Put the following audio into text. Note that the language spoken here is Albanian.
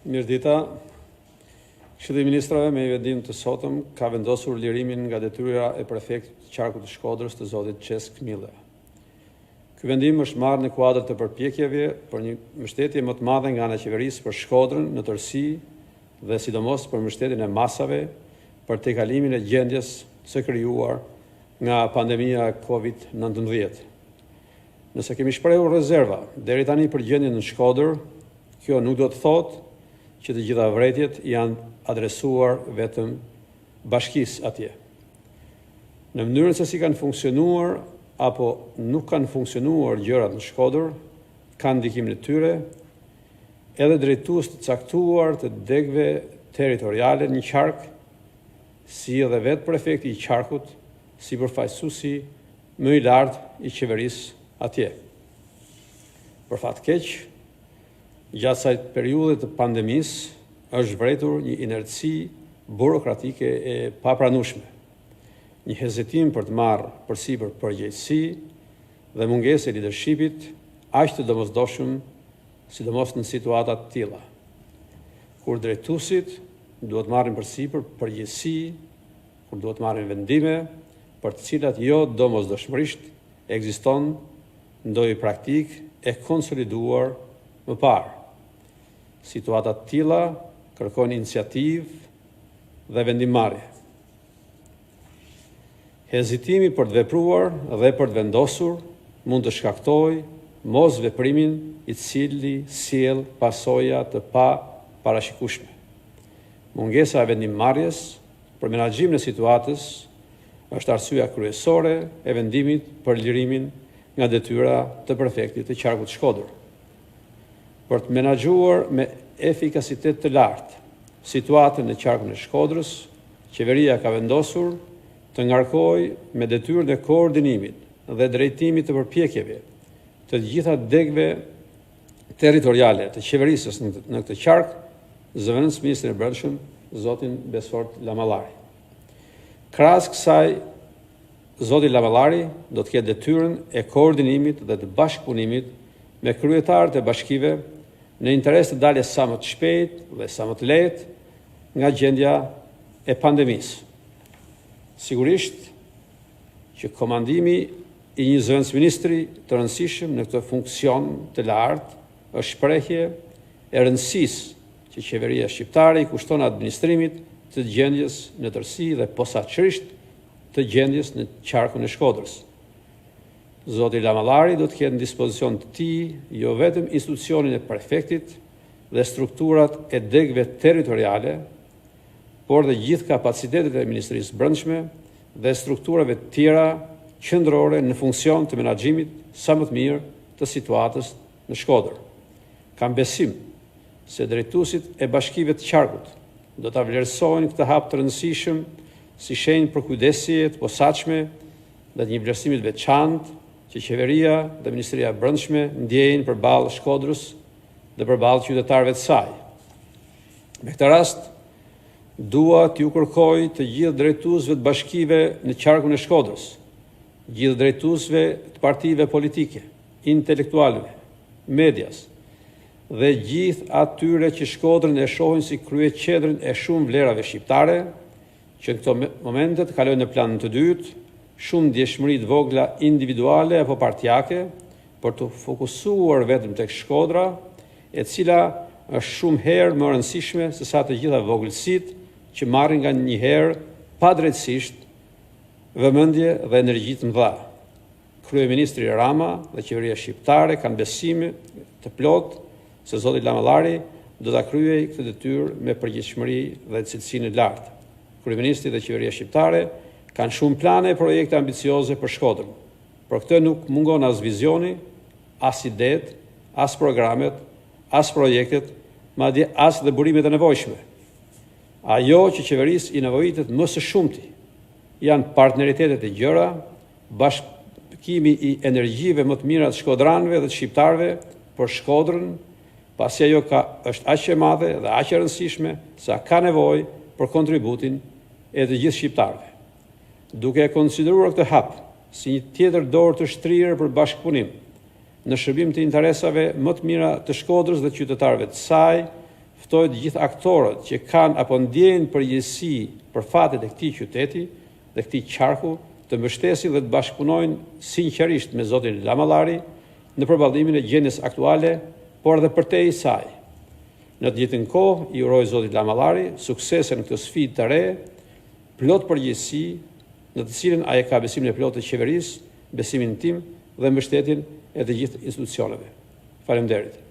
Mirëdita, Këshilli i Ministrave me vendim të sotëm ka vendosur lirimin nga detyra e prefektit të Qarkut të Shkodrës të zotit Qesk Mille. Ky vendim është marrë në kuadër të përpjekjeve për një mbështetje më të madhe nga ana e qeverisë për Shkodrën në tërësi dhe sidomos për mbështetjen e masave për tejkalimin e gjendjes së krijuar nga pandemia COVID-19. Nëse kemi shprehur rezerva deri tani për gjendjen në Shkodër, kjo nuk do të thotë që të gjitha vretjet janë adresuar vetëm bashkisë atje. Në mënyrën se si kanë funksionuar apo nuk kanë funksionuar gjërat në Shkodër, kanë ndikimin e tyre edhe drejtues të caktuar të degëve territoriale në Qark, si edhe vetë prefekti i Qarkut, si përfaqësuesi më i lartë i qeverisë atje. Për fat keq, gjatë asaj periudhe të pandemisë është vërejtur një inerci burokratike e papranueshme, një hezitim për të marrë përsipër përgjegjësi dhe mungesë e leadershipit aq të domosdoshëm, sidomos në situata të tilla, kur drejtuesit duhet marrin përsipër përgjegjësi, kur duhet marrin vendime për të cilat jo domosdoshmërisht ekziston ndonjë praktik e konsoliduar më parë. Situata të tilla kërkojnë iniciativë dhe vendimmarrje. Hezitimi për të vepruar dhe për të vendosur mund të shkaktojë mos veprimin i cili sjell pasoja të parashikueshme. Mungesa e vendimmarrjes për menaxhimin e situatës është arsyeja kryesore e vendimit për lirimin nga detyra të prefektit të Qarkut të Shkodër. Për të menaxhuar me efikasitet të lartë situatën në Qarkun e Shkodrës, qeveria ka vendosur të ngarkojë me detyrën e koordinimit dhe drejtimit të përpjekjeve të gjitha degëve territoriale të qeverisë në këtë qark, zëvendës ministrin e Brendshëm, zotin Besfort Lamallari. Krahas kësaj, zoti Lamallari do të ketë detyrën e koordinimit dhe të bashkëpunimit me kryetarët e bashkive në interes të daljes sa më të shpejt dhe sa më të lehtë nga gjendja e pandemisë. Sigurisht që komandimi i një zëvendës ministri të rëndësishëm në këtë funksion të lartë është shprehje e rëndësisë që qeveria shqiptare i kushton administrimit të gjendjes në tërësi dhe posaçërisht të gjendjes në Qarkun e Shkodrës. Zoti Lamallari do të ketë në dispozicion të tij jo vetëm institucionin e prefektit dhe strukturat e degëve territoriale, por dhe gjithë kapacitetet e Ministrisë Brendshme dhe strukturave të tjera qendrore në funksion të menaxhimit sa më të mirë të situatës në Shkodër. Kam besim se drejtuesit e bashkive të Qarkut do ta vlerësojnë këtë hap të rëndësishëm si shenjë për kujdesje të posaçme dhe të një vlerësimi të veçantë që qeveria dhe Ministria e Brendshme ndjejnë përballë Shkodrës dhe përballë qytetarëve të saj. Me këtë rast, dua t'ju kërkoj të gjithë drejtuesve të bashkive në Qarkun e Shkodrës, gjithë drejtuesve të partive politike, intelektualëve, medias dhe gjithë atyre që Shkodrën e shohin si kryeqendrën e shumë vlerave shqiptare, që në këto momente të kalojnë në planën të dytë, shumë ndjeshmëri të vogla individuale apo partijake për të fokusuar vetëm tek Shkodra, e cila është shumë herë më rëndësishme se sa të gjitha vogëlsitë që marrin nga një herë padrejtësisht vëmendje dhe energji të mëdha. Kryeministri Rama dhe qeveria shqiptare kanë besime të plotë se zoti Lamallari do ta kryejë këtë detyrë me përgjegjësinë dhe cilësinë e lartë. Kryeministri dhe qeveria shqiptare kanë shumë plane e projekte ambicioze për Shkodrën. Për këtë nuk mungon as vizioni, as idetë, as programet, as projektet, madje as dhe burimet e nevojshme. Ajo që qeverisë i nevojitet më së shumti janë partneritetet e gjëra, bashkimi i energjive më të mira të shkodranëve dhe të shqiptarëve për Shkodrën, pasi ajo është aq e madhe dhe aq e rëndësishme sa ka nevojë për kontributin e të gjithë shqiptarëve. Duke e konsideruar këtë hap si një tjetër dorë të shtrirë për bashkëpunim në shërbim të interesave më të mira të Shkodrës dhe qytetarëve të saj, ftoj të gjithë aktorët që kanë apo ndjejnë përgjegjësi për fatet e këtij qyteti dhe këtij qarku të mbështesin dhe të bashkëpunojnë sinqerisht me zotin Lamallari në përballimin e gjendjes aktuale, por edhe përtej saj. Në të njëjtën kohë, i uroj zotit Lamallari suksese në këtë sfidë të re, plot përgjegjësi, në të cilën ai ka besimin e plotë të qeverisë, besimin tim dhe mbështetjen e të gjithë institucioneve. Faleminderit.